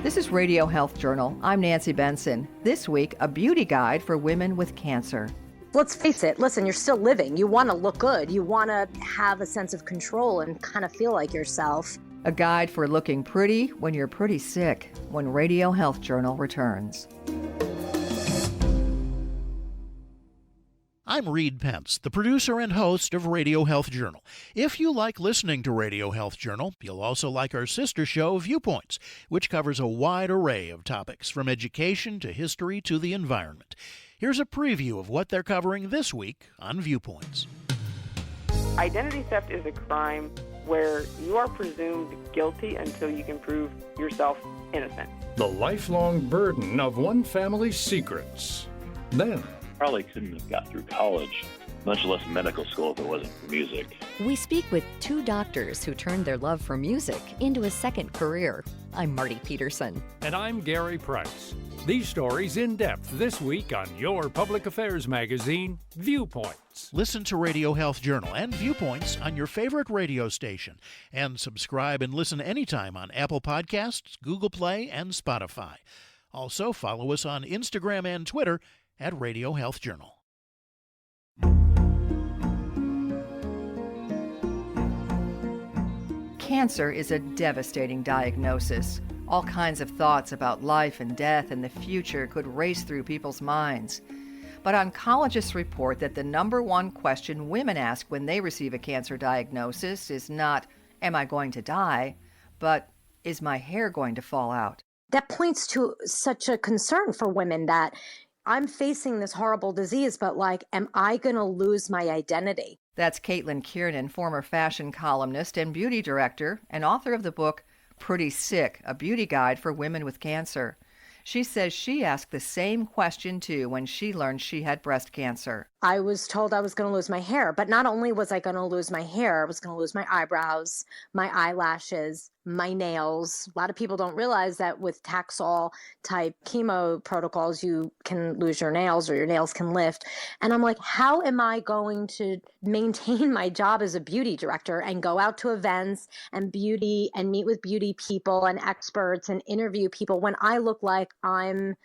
This is Radio Health Journal. I'm Nancy Benson. This week, a beauty guide for women with cancer. Let's face it, listen, you're still living. You want to look good. You want to have a sense of control and kind of feel like yourself. A guide for looking pretty when you're pretty sick, when Radio Health Journal returns. I'm Reed Pence, the producer and host of Radio Health Journal. If you like listening to Radio Health Journal, you'll also like our sister show, Viewpoints, which covers a wide array of topics from education to history to the environment. Here's a preview of what they're covering this week on Viewpoints. Identity theft is a crime where you are presumed guilty until you can prove yourself innocent. The lifelong burden of one family's secrets. Then, probably couldn't have got through college, much less medical school if it wasn't for music. We speak with two doctors who turned their love for music into a second career. I'm Marty Peterson. and I'm Gary Price. These stories in depth this week on your public affairs magazine, Viewpoints. Listen to Radio Health Journal and Viewpoints on your favorite radio station, and subscribe and listen anytime on Apple Podcasts, Google Play, and Spotify. Also, follow us on Instagram and Twitter at Radio Health Journal. Cancer is a devastating diagnosis. All kinds of thoughts about life and death and the future could race through people's minds. But oncologists report that the number one question women ask when they receive a cancer diagnosis is not, "Am I going to die?" but, "Is my hair going to fall out?" That points to such a concern for women that I'm facing this horrible disease, but am I going to lose my identity? That's Caitlin Kiernan, former fashion columnist and beauty director, and author of the book Pretty Sick, a beauty guide for women with cancer. She says she asked the same question too when she learned she had breast cancer. I was told I was going to lose my hair, but not only was I going to lose my hair, I was going to lose my eyebrows, my eyelashes, my nails. A lot of people don't realize that with Taxol type chemo protocols, you can lose your nails or your nails can lift. And I'm like, how am I going to maintain my job as a beauty director and go out to events and beauty and meet with beauty people and experts and interview people when I look like I'm,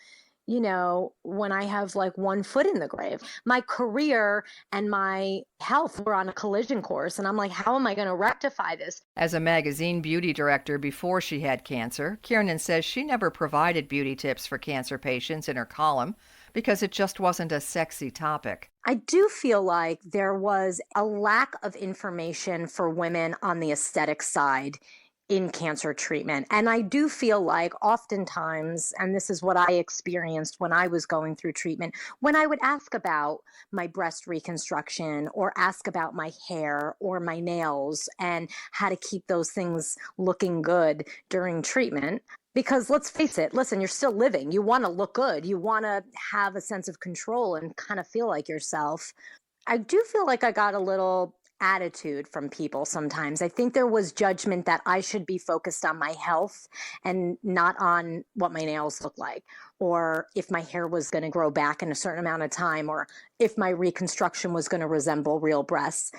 when I have one foot in the grave? My career and my health were on a collision course. And I'm like, how am I going to rectify this? As a magazine beauty director before she had cancer, Kiernan says she never provided beauty tips for cancer patients in her column because it just wasn't a sexy topic. I do feel like there was a lack of information for women on the aesthetic side in cancer treatment. And I do feel like oftentimes, and this is what I experienced when I was going through treatment, when I would ask about my breast reconstruction or ask about my hair or my nails and how to keep those things looking good during treatment, because let's face it, listen, you're still living. You want to look good. You want to have a sense of control and kind of feel like yourself. I do feel like I got a little attitude from people sometimes. I think there was judgment that I should be focused on my health and not on what my nails look like, or if my hair was going to grow back in a certain amount of time, or if my reconstruction was going to resemble real breasts.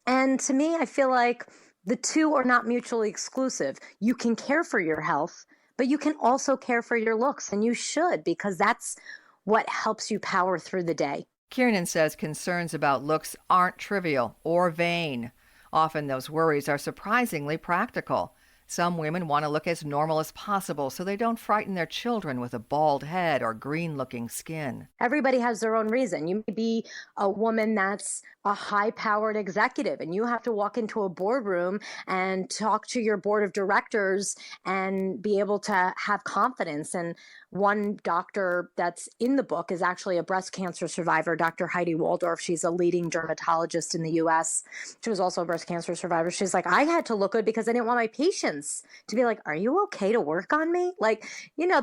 And to me, I feel like the two are not mutually exclusive. You can care for your health, but you can also care for your looks, and you should, because that's what helps you power through the day. Kiernan says concerns about looks aren't trivial or vain. Often those worries are surprisingly practical. Some women want to look as normal as possible so they don't frighten their children with a bald head or green-looking skin. Everybody has their own reason. You may be a woman that's a high-powered executive, and you have to walk into a boardroom and talk to your board of directors and be able to have confidence. And one doctor that's in the book is actually a breast cancer survivor, Dr. Heidi Waldorf. She's a leading dermatologist in the U.S. She was also a breast cancer survivor. She's like, I had to look good because I didn't want my patients to be like, are you okay to work on me?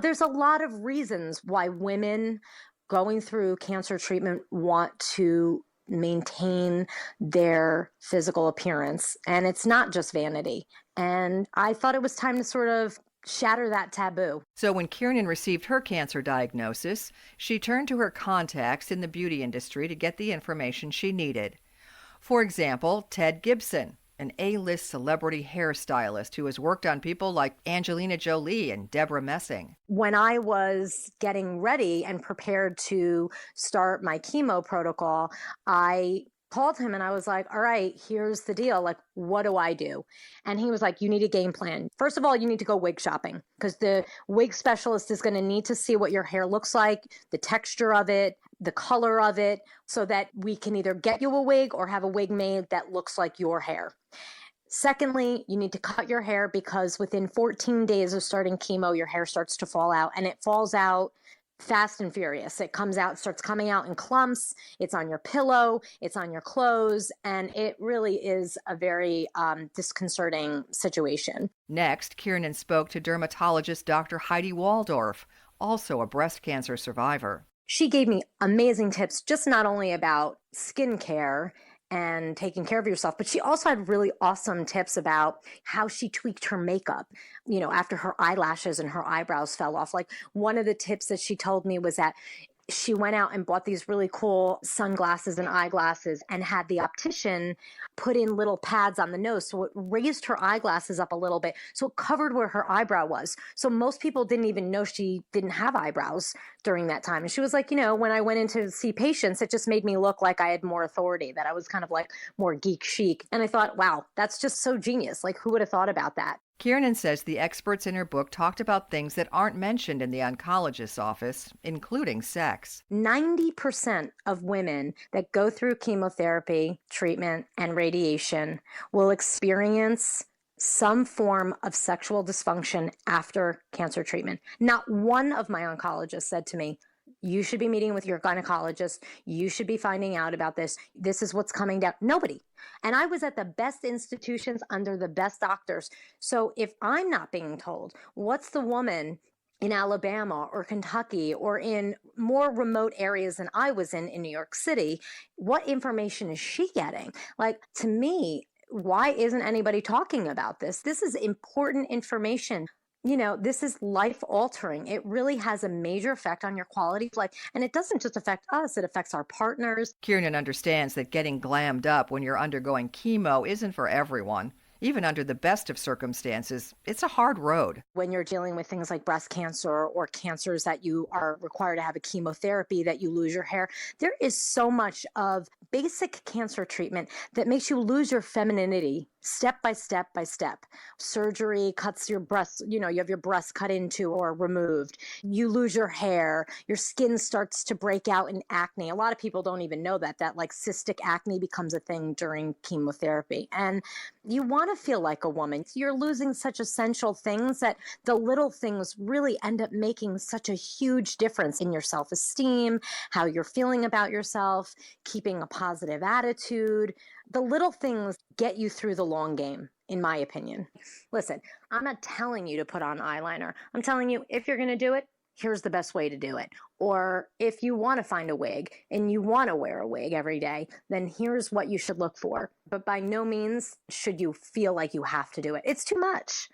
There's a lot of reasons why women going through cancer treatment want to maintain their physical appearance. And it's not just vanity. And I thought it was time to sort of shatter that taboo. So when Kiernan received her cancer diagnosis, she turned to her contacts in the beauty industry to get the information she needed. For example, Ted Gibson, an A-list celebrity hairstylist who has worked on people like Angelina Jolie and Deborah Messing. When I was getting ready and prepared to start my chemo protocol, I called him and I was like, all right, here's the deal. Like, what do I do? And he was like, you need a game plan. First of all, you need to go wig shopping because the wig specialist is going to need to see what your hair looks like, the texture of it, the color of it, so that we can either get you a wig or have a wig made that looks like your hair. Secondly, you need to cut your hair because within 14 days of starting chemo, your hair starts to fall out, and it falls out fast and furious. It comes out, starts coming out in clumps. It's on your pillow, it's on your clothes, and it really is a very disconcerting situation. Next, Kiernan spoke to dermatologist Dr. Heidi Waldorf, also a breast cancer survivor. She gave me amazing tips, just not only about skincare and taking care of yourself, but she also had really awesome tips about how she tweaked her makeup, after her eyelashes and her eyebrows fell off. Like, one of the tips that she told me was that she went out and bought these really cool sunglasses and eyeglasses and had the optician put in little pads on the nose. So it raised her eyeglasses up a little bit. So it covered where her eyebrow was. So most people didn't even know she didn't have eyebrows during that time. And she was like, when I went in to see patients, it just made me look like I had more authority, that I was kind of like more geek chic. And I thought, wow, that's just so genius. Like, who would have thought about that? Kiernan says the experts in her book talked about things that aren't mentioned in the oncologist's office, including sex. 90% of women that go through chemotherapy, treatment, and radiation will experience some form of sexual dysfunction after cancer treatment. Not one of my oncologists said to me, you should be meeting with your gynecologist. You should be finding out about this. This is what's coming down. Nobody. And I was at the best institutions under the best doctors. So if I'm not being told, what's the woman in Alabama or Kentucky or in more remote areas than I was in New York City, what information is she getting? Like, to me, why isn't anybody talking about this? This is important information. This is life altering. It really has a major effect on your quality of life. And it doesn't just affect us, it affects our partners. Kiernan understands that getting glammed up when you're undergoing chemo isn't for everyone. Even under the best of circumstances, it's a hard road. When you're dealing with things like breast cancer or cancers that you are required to have a chemotherapy, that you lose your hair, there is so much of basic cancer treatment that makes you lose your femininity step by step by step. Surgery cuts your breasts, you have your breasts cut into or removed. You lose your hair, your skin starts to break out in acne. A lot of people don't even know that like cystic acne becomes a thing during chemotherapy. And you want to feel like a woman. You're losing such essential things that the little things really end up making such a huge difference in your self-esteem, how you're feeling about yourself, keeping a positive attitude. The little things get you through the long game, in my opinion. Listen, I'm not telling you to put on eyeliner. I'm telling you, if you're going to do it, here's the best way to do it. Or if you want to find a wig and you want to wear a wig every day, then here's what you should look for. But by no means should you feel like you have to do it. It's too much.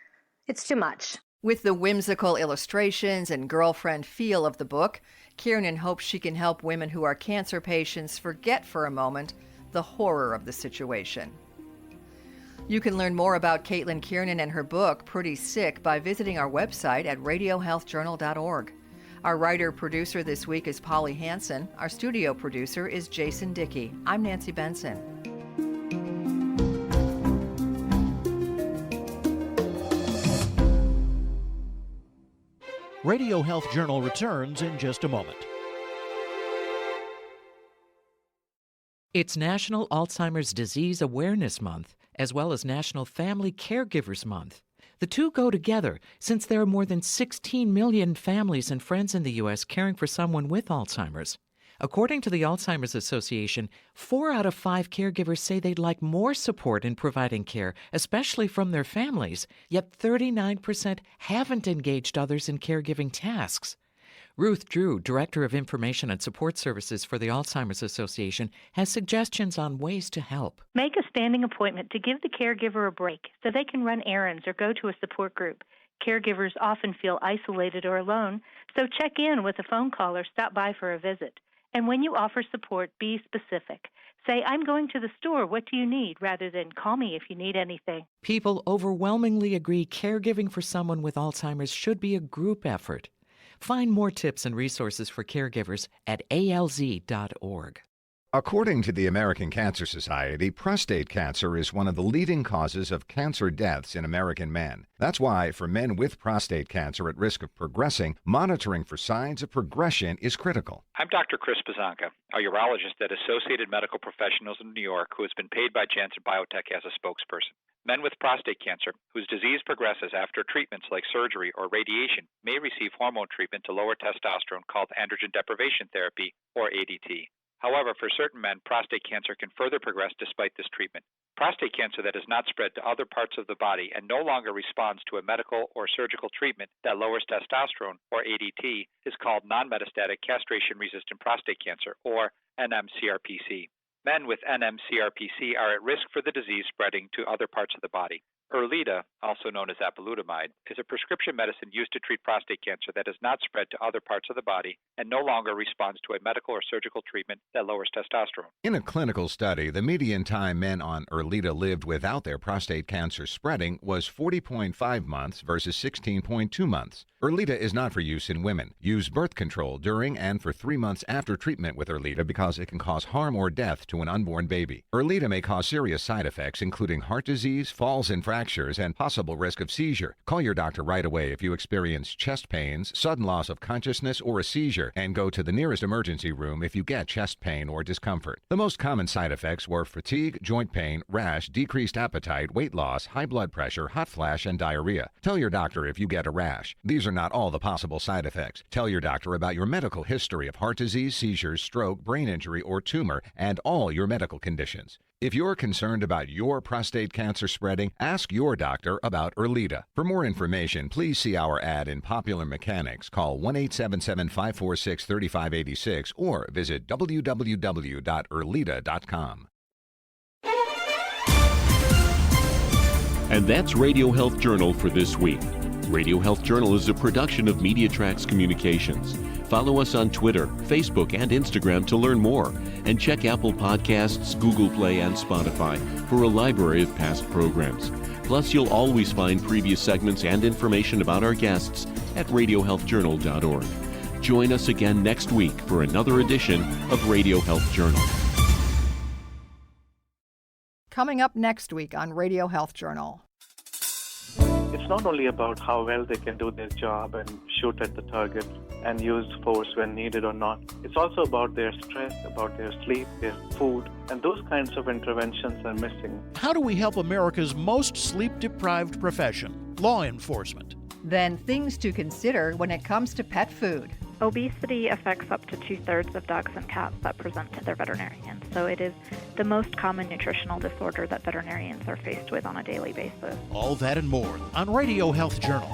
It's too much. With the whimsical illustrations and girlfriend feel of the book, Kiernan hopes she can help women who are cancer patients forget for a moment the horror of the situation. You can learn more about Caitlin Kiernan and her book, Pretty Sick, by visiting our website at radiohealthjournal.org. Our writer-producer this week is Polly Hansen. Our studio producer is Jason Dickey. I'm Nancy Benson. Radio Health Journal returns in just a moment. It's National Alzheimer's Disease Awareness Month, as well as National Family Caregivers Month. The two go together since there are more than 16 million families and friends in the U.S. caring for someone with Alzheimer's. According to the Alzheimer's Association, 4 out of 5 caregivers say they'd like more support in providing care, especially from their families, yet 39% haven't engaged others in caregiving tasks. Ruth Drew, Director of Information and Support Services for the Alzheimer's Association, has suggestions on ways to help. Make a standing appointment to give the caregiver a break so they can run errands or go to a support group. Caregivers often feel isolated or alone, so check in with a phone call or stop by for a visit. And when you offer support, be specific. Say, I'm going to the store. What do you need? Rather than call me if you need anything. People overwhelmingly agree caregiving for someone with Alzheimer's should be a group effort. Find more tips and resources for caregivers at alz.org. According to the American Cancer Society, prostate cancer is one of the leading causes of cancer deaths in American men. That's why, for men with prostate cancer at risk of progressing, monitoring for signs of progression is critical. I'm Dr. Chris Pazanka, a urologist at Associated Medical Professionals in New York who has been paid by Janssen Biotech as a spokesperson. Men with prostate cancer, whose disease progresses after treatments like surgery or radiation, may receive hormone treatment to lower testosterone called androgen deprivation therapy, or ADT. However, for certain men, prostate cancer can further progress despite this treatment. Prostate cancer that has not spread to other parts of the body and no longer responds to a medical or surgical treatment that lowers testosterone, or ADT, is called non-metastatic castration-resistant prostate cancer, or NMCRPC. Men with NMCRPC are at risk for the disease spreading to other parts of the body. Erleada, also known as apalutamide, is a prescription medicine used to treat prostate cancer that has not spread to other parts of the body and no longer responds to a medical or surgical treatment that lowers testosterone. In a clinical study, the median time men on Erleada lived without their prostate cancer spreading was 40.5 months versus 16.2 months. Erleada is not for use in women. Use birth control during and for 3 months after treatment with Erleada because it can cause harm or death to an unborn baby. Erleada may cause serious side effects, including heart disease, falls and fractures, and possible risk of seizure. Call your doctor right away if you experience chest pains, sudden loss of consciousness, or a seizure, and go to the nearest emergency room if you get chest pain or discomfort. The most common side effects were fatigue, joint pain, rash, decreased appetite, weight loss, high blood pressure, hot flash, and diarrhea. Tell your doctor if you get a rash. These are not all the possible side effects. Tell your doctor about your medical history of heart disease, seizures, stroke, brain injury, or tumor, and all your medical conditions. If you're concerned about your prostate cancer spreading, ask your doctor about Erleada. For more information, please see our ad in Popular Mechanics. Call 1-877-546-3586 or visit www.erleada.com. And that's Radio Health Journal for this week. Radio Health Journal is a production of MediaTrax Communications. Follow us on Twitter, Facebook, and Instagram to learn more. And check Apple Podcasts, Google Play, and Spotify for a library of past programs. Plus, you'll always find previous segments and information about our guests at radiohealthjournal.org. Join us again next week for another edition of Radio Health Journal. Coming up next week on Radio Health Journal. It's not only about how well they can do their job and shoot at the target and use force when needed or not. It's also about their stress, about their sleep, their food, and those kinds of interventions are missing. How do we help America's most sleep-deprived profession, law enforcement? Then things to consider when it comes to pet food. Obesity affects up to 2/3 of dogs and cats that present to their veterinarians, so it is the most common nutritional disorder that veterinarians are faced with on a daily basis. All that and more on Radio Health Journal.